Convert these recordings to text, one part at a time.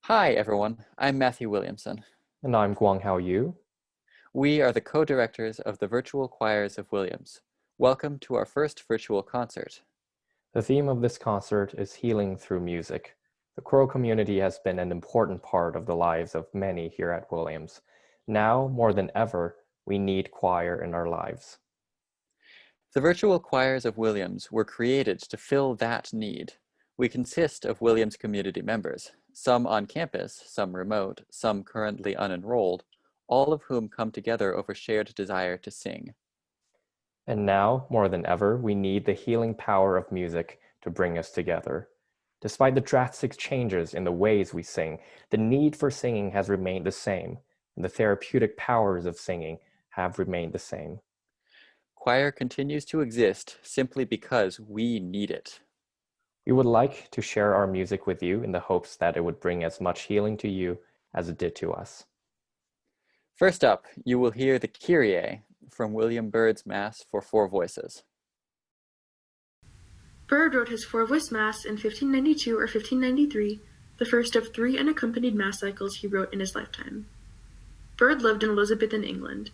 Hi, everyone. I'm Matthew Williamson. And I'm Guang Hao Yu. We are the co-directors of the Virtual Choirs of Williams. Welcome to our first virtual concert. The theme of this concert is healing through music. The choral community has been an important part of the lives of many here at Williams. Now, more than ever, we need choir in our lives. The Virtual Choirs of Williams were created to fill that need. We consist of Williams community members, some on campus, some remote, some currently unenrolled, all of whom come together over shared desire to sing. And now, more than ever, we need the healing power of music to bring us together. Despite the drastic changes in the ways we sing, the need for singing has remained the same, and the therapeutic powers of singing have remained the same. Choir continues to exist simply because we need it. We would like to share our music with you in the hopes that it would bring as much healing to you as it did to us. First up, you will hear the Kyrie from William Byrd's Mass for Four Voices. Byrd wrote his four-voice Mass in 1592 or 1593, the first of three unaccompanied Mass cycles he wrote in his lifetime. Byrd lived in Elizabethan England,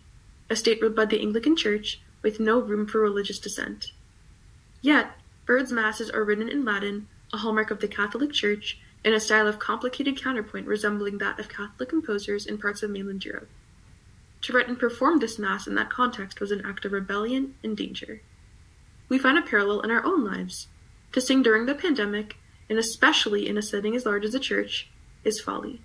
a state ruled by the Anglican Church with no room for religious dissent. Yet, Byrd's Masses are written in Latin, a hallmark of the Catholic Church, in a style of complicated counterpoint resembling that of Catholic composers in parts of mainland Europe. To write and perform this Mass in that context was an act of rebellion and danger. We find a parallel in our own lives. To sing during the pandemic, and especially in a setting as large as a church, is folly.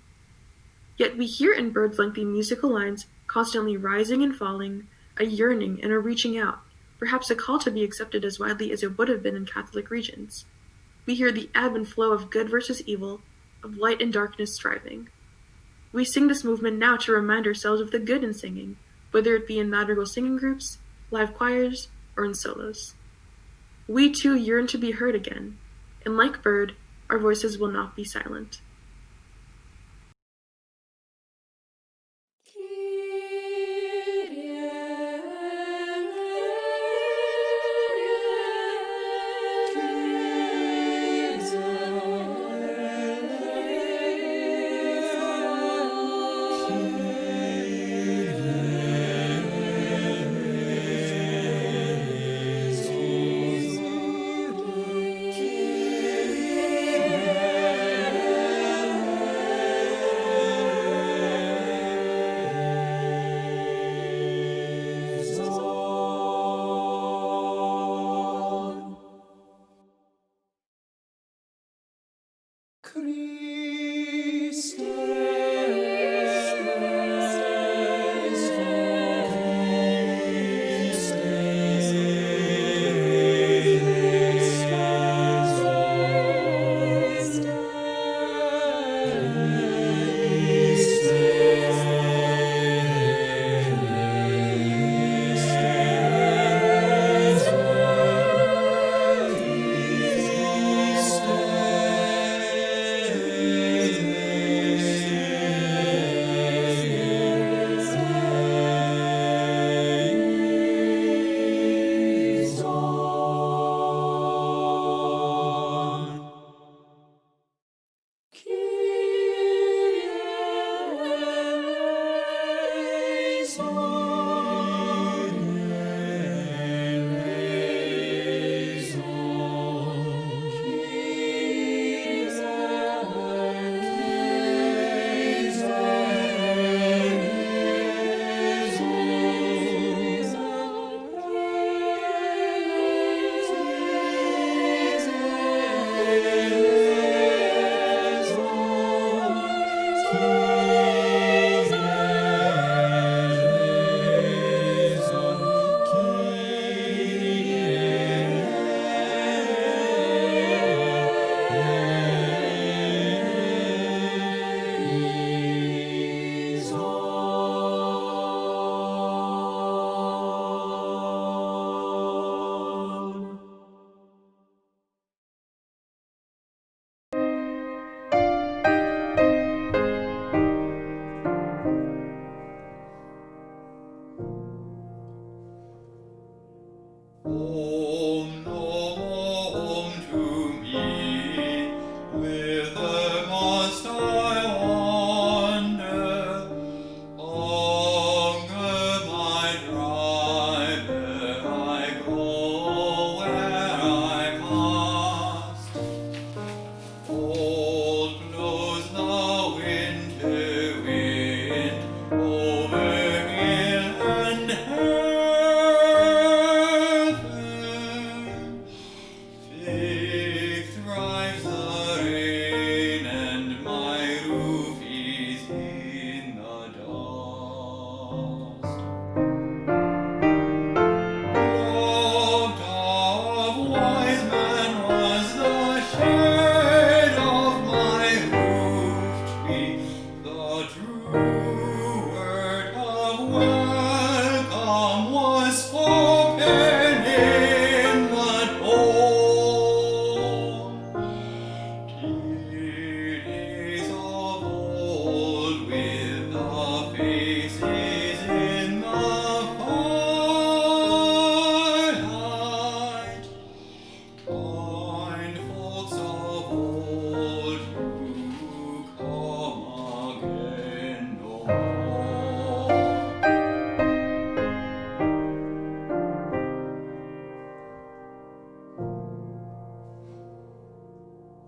Yet we hear in Byrd's lengthy musical lines constantly rising and falling, a yearning and a reaching out, perhaps a call to be accepted as widely as it would have been in Catholic regions. We hear the ebb and flow of good versus evil, of light and darkness striving. We sing this movement now to remind ourselves of the good in singing, whether it be in madrigal singing groups, live choirs, or in solos. We too yearn to be heard again, and like Byrd, our voices will not be silent.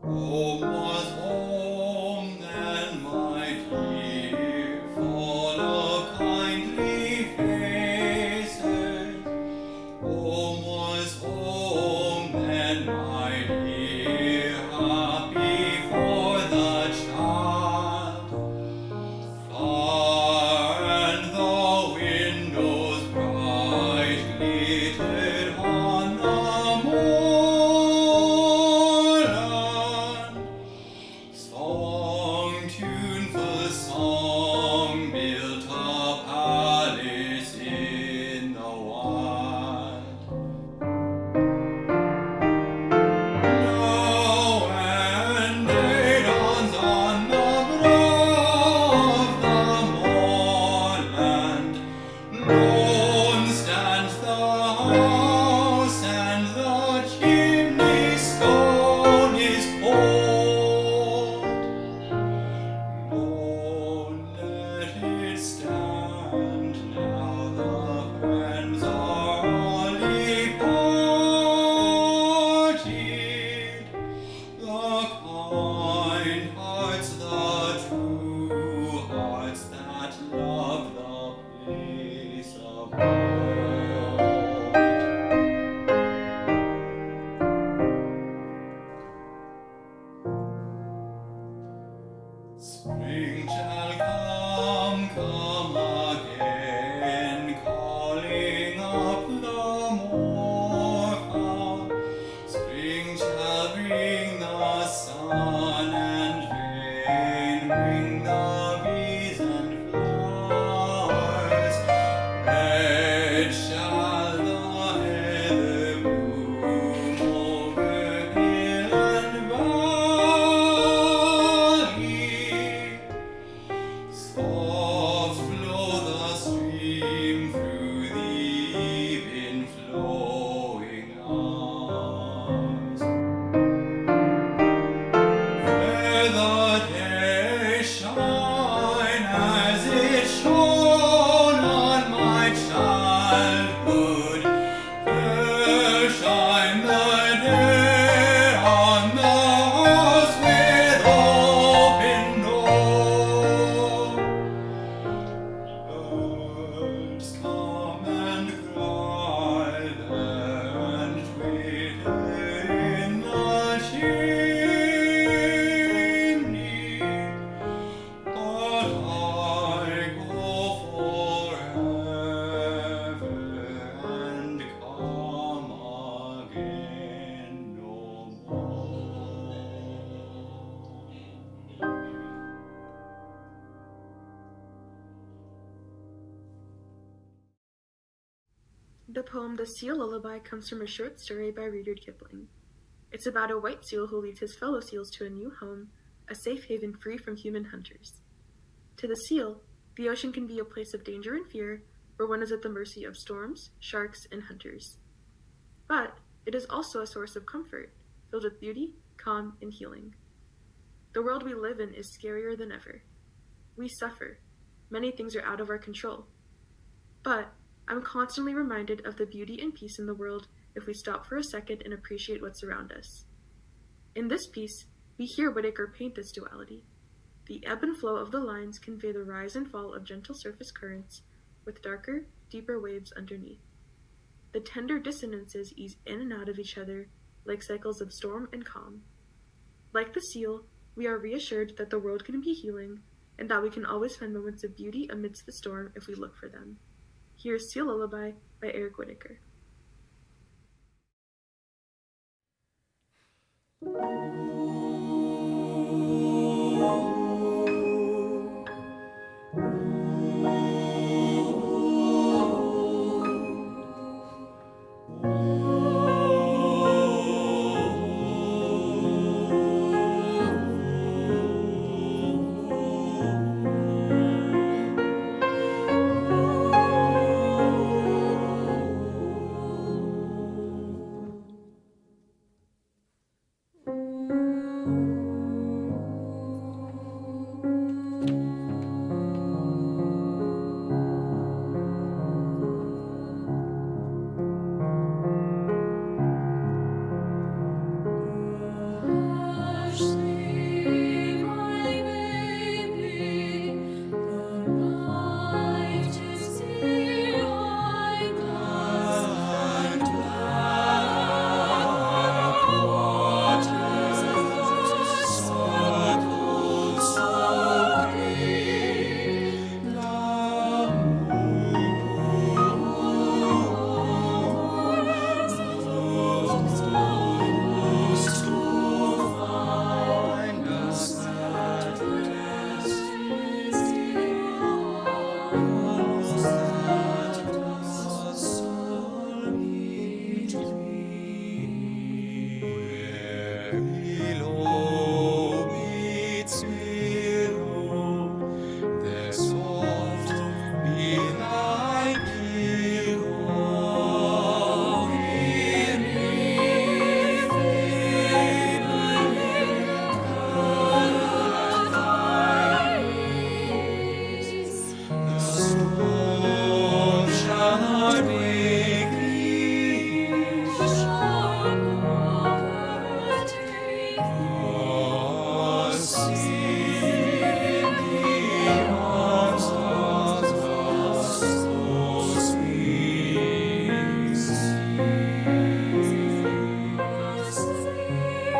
Home was home then, my dear, full of kindly faces. Home was home then, my dear, happy for the child. Far and the windows bright glittered on the moorland. Song, tuneful song, built a palace in the wild. Now and day dawns on the brow of the moorland. Lone stands the house, and the chimney stone is cold. Lone let it stand, now the friends are all departed. The kind hearts, the true hearts that love the place of old. Spring shall come again, calling up the moorfowl. Spring shall bring the sun and rain, bring the bees and flowers. Red shall the heather bloom over hill and valley. Soft flow the stream through the even flowing hours. Where the day shine as it shone on my childhood, there shine the day on the house with open door. Birds come and cry there and twitter in the chimney, but I go forever and come again no more. The poem The Seal Lullaby comes from a short story by Rudyard Kipling. It's about a white seal who leads his fellow seals to a new home, a safe haven free from human hunters. To the seal, the ocean can be a place of danger and fear, where one is at the mercy of storms, sharks, and hunters. But it is also a source of comfort, filled with beauty, calm, and healing. The world we live in is scarier than ever. We suffer. Many things are out of our control. But I'm constantly reminded of the beauty and peace in the world if we stop for a second and appreciate what's around us. In this piece, we hear Whitacre paint this duality. The ebb and flow of the lines convey the rise and fall of gentle surface currents, with darker, deeper waves underneath. The tender dissonances ease in and out of each other, like cycles of storm and calm. Like the seal, we are reassured that the world can be healing, and that we can always find moments of beauty amidst the storm if we look for them. Here's Seal Lullaby by Eric Whitacre. willow beats willow, the soft behind pillow, weary favoring paradise. The storm shall not make thee shine overtake us in the arms of the slow sweet slow swinging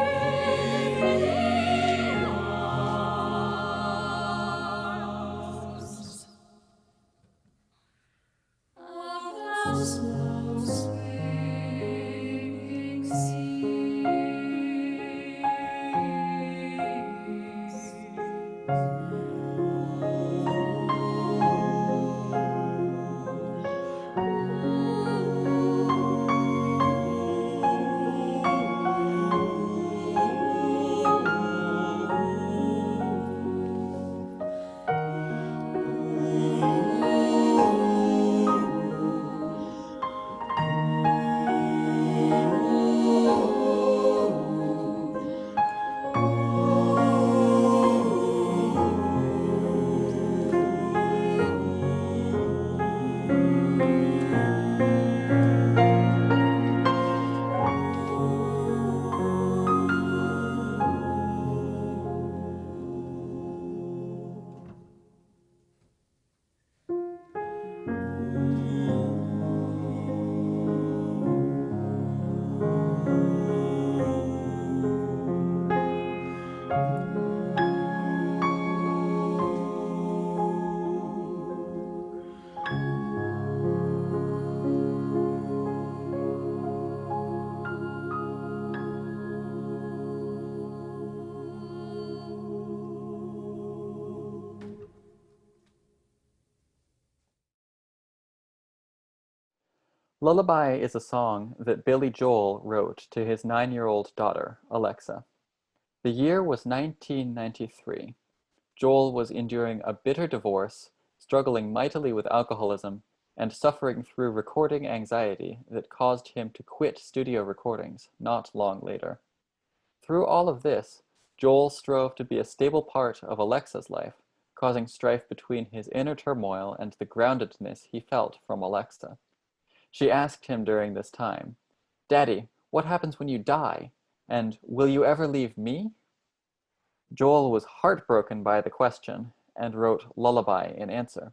Lullaby is a song that Billy Joel wrote to his 9-year-old daughter, Alexa. The year was 1993. Joel was enduring a bitter divorce, struggling mightily with alcoholism, and suffering through recording anxiety that caused him to quit studio recordings not long later. Through all of this, Joel strove to be a stable part of Alexa's life, causing strife between his inner turmoil and the groundedness he felt from Alexa. She asked him during this time, "Daddy, what happens when you die? And will you ever leave me?" Joel was heartbroken by the question and wrote Lullaby in answer.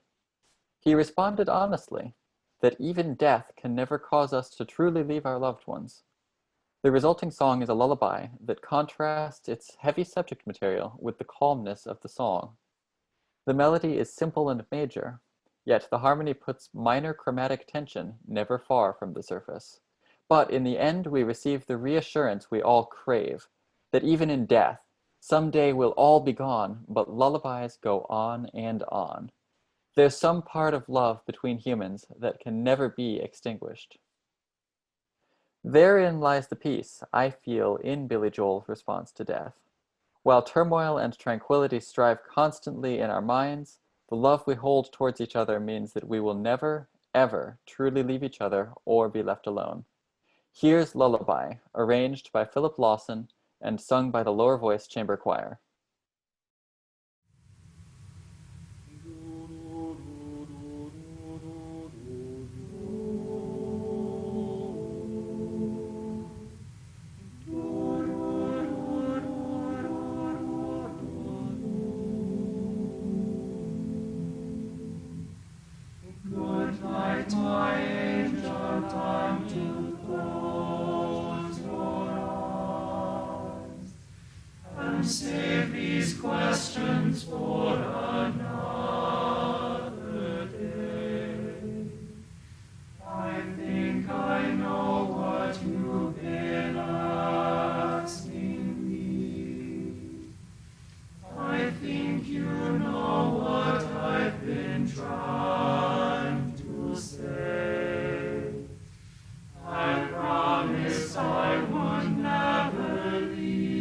He responded honestly that even death can never cause us to truly leave our loved ones. The resulting song is a lullaby that contrasts its heavy subject material with the calmness of the song. The melody is simple and major, yet the harmony puts minor chromatic tension never far from the surface. But in the end, we receive the reassurance we all crave, that even in death, someday we'll all be gone, but lullabies go on and on. There's some part of love between humans that can never be extinguished. Therein lies the peace I feel in Billy Joel's response to death. While turmoil and tranquility strive constantly in our minds, the love we hold towards each other means that we will never, ever truly leave each other or be left alone. Here's Lullaby, arranged by Philip Lawson and sung by the lower voice chamber choir. Goodnight, my angel, time to close your eyes and save these questions for another day. I think I know what you've been asking me. I think you know what I've been trying to say. I promised I would never leave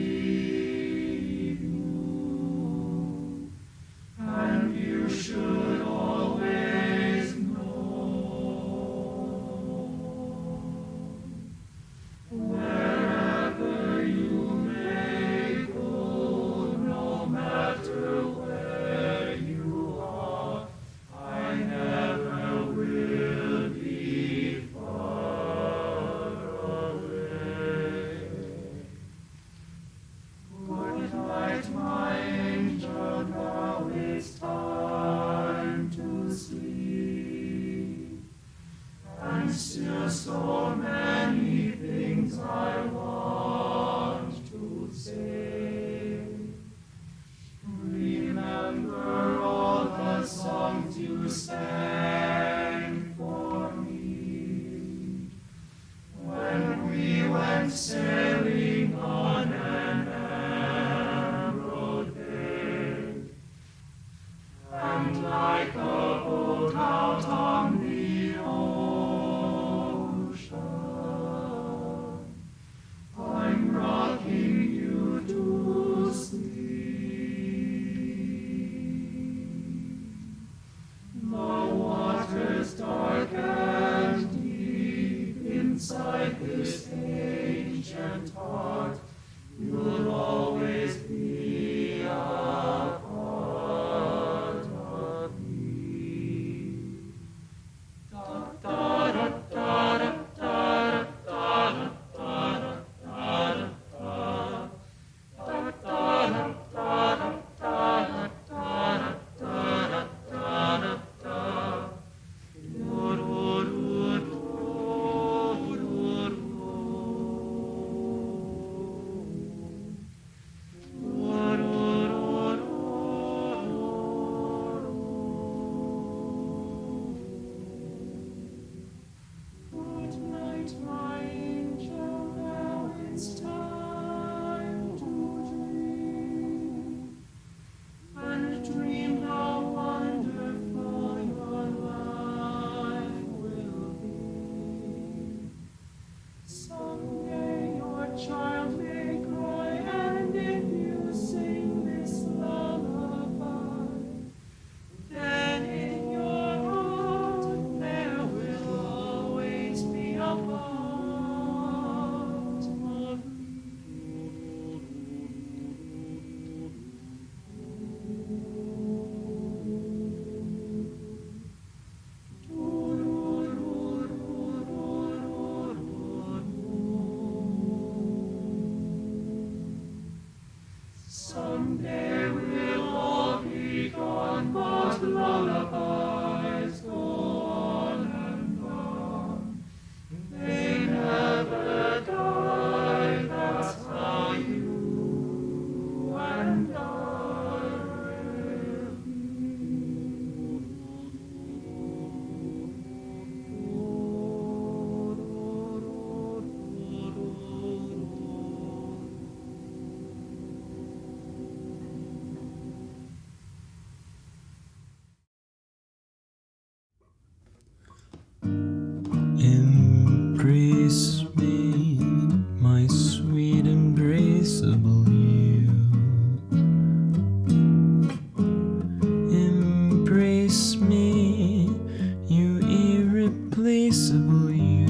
irreplaceable you. Embrace me, you irreplaceable you.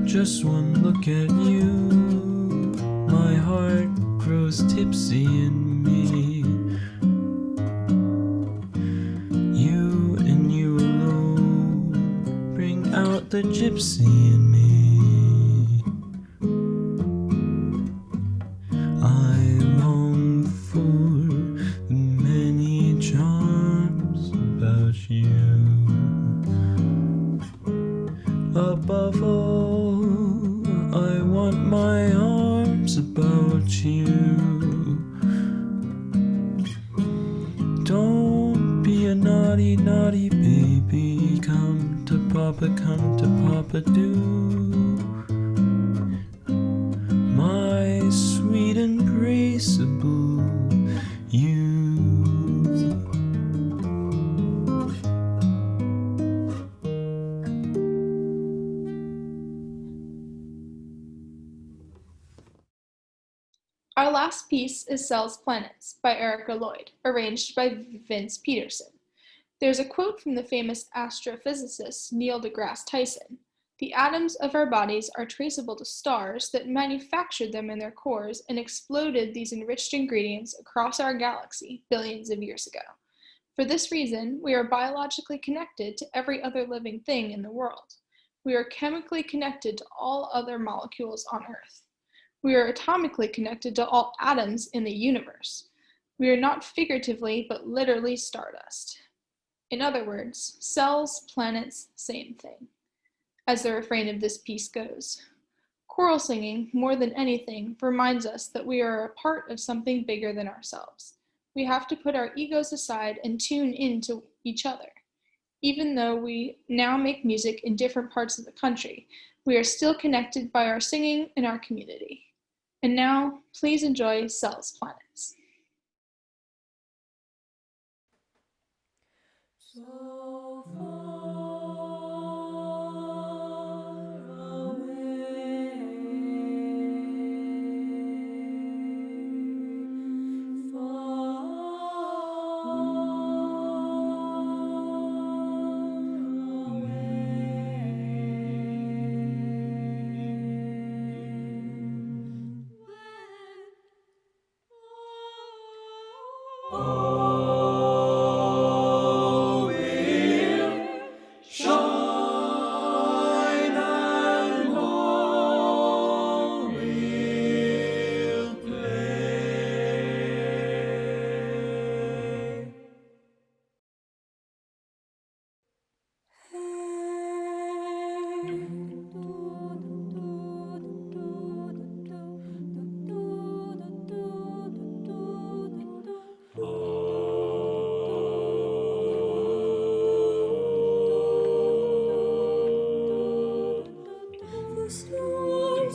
Just one look at you, my heart grows tipsy in me. You and you alone bring out the gypsy in me. I long for the many charms about you. Above all, I want my arms about you. Don't be a naughty, naughty baby. Come to Papa do. My sweet embraceable you. Our last piece is Cells Planets by Erika Lloyd, arranged by Vince Peterson. There's a quote from the famous astrophysicist Neil deGrasse Tyson. The atoms of our bodies are traceable to stars that manufactured them in their cores and exploded these enriched ingredients across our galaxy billions of years ago. For this reason, we are biologically connected to every other living thing in the world. We are chemically connected to all other molecules on Earth. We are atomically connected to all atoms in the universe. We are not figuratively, but literally stardust. In other words, cells, planets, same thing. As the refrain of this piece goes. Choral singing, more than anything, reminds us that we are a part of something bigger than ourselves. We have to put our egos aside and tune into each other. Even though we now make music in different parts of the country, we are still connected by our singing and our community. And now, please enjoy Cells Planets. So far away, far Cells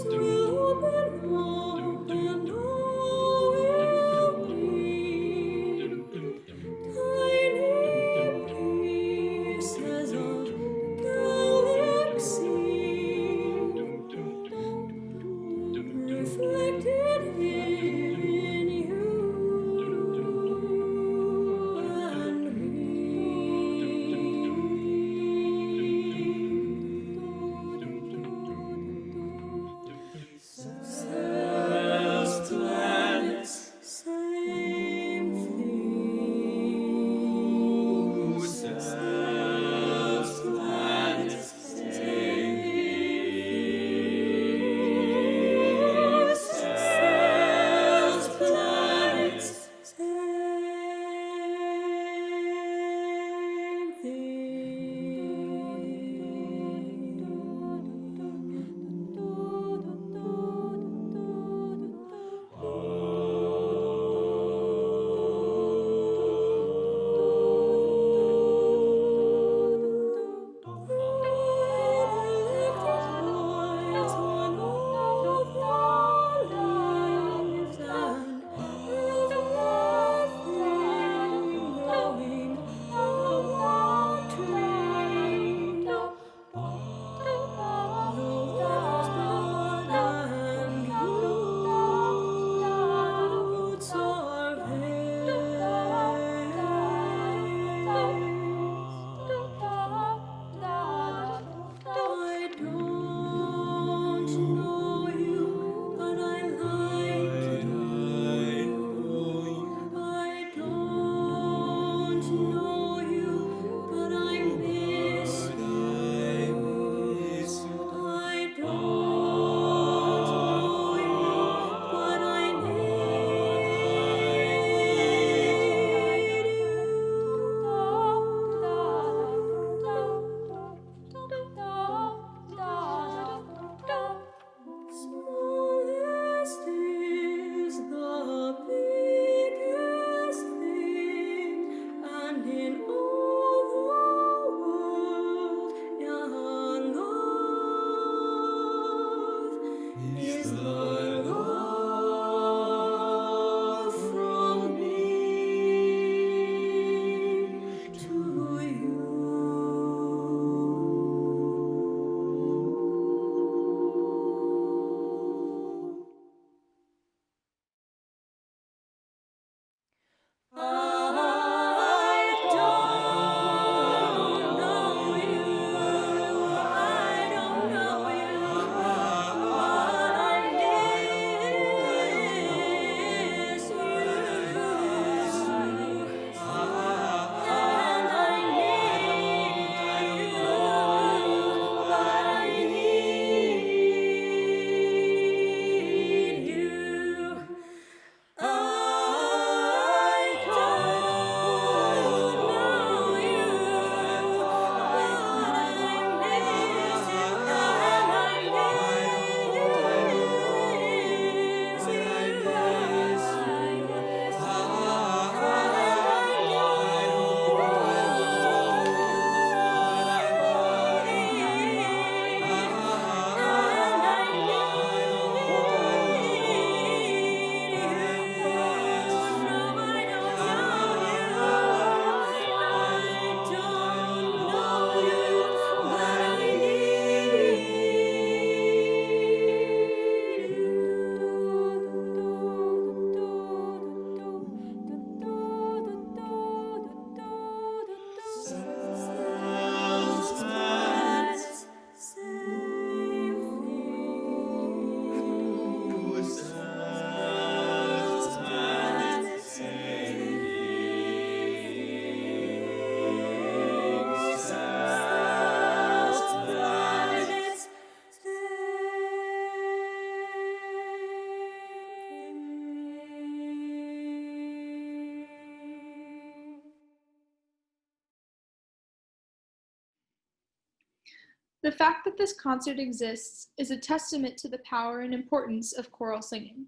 The fact that this concert exists is a testament to the power and importance of choral singing.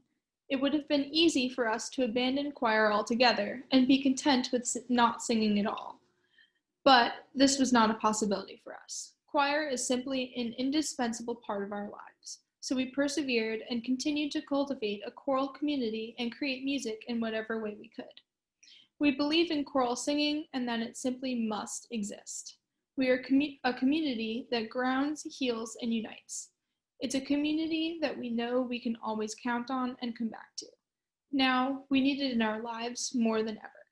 It would have been easy for us to abandon choir altogether and be content with not singing at all. But this was not a possibility for us. Choir is simply an indispensable part of our lives. So we persevered and continued to cultivate a choral community and create music in whatever way we could. We believe in choral singing and that it simply must exist. We are a community that grounds, heals, and unites. It's a community that we know we can always count on and come back to. Now, we need it in our lives more than ever.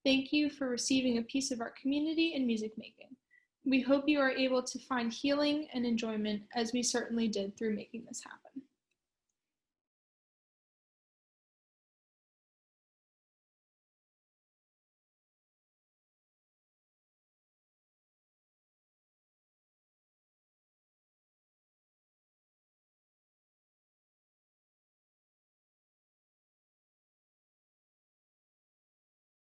Thank you for receiving a piece of our community and music making. We hope you are able to find healing and enjoyment as we certainly did through making this happen.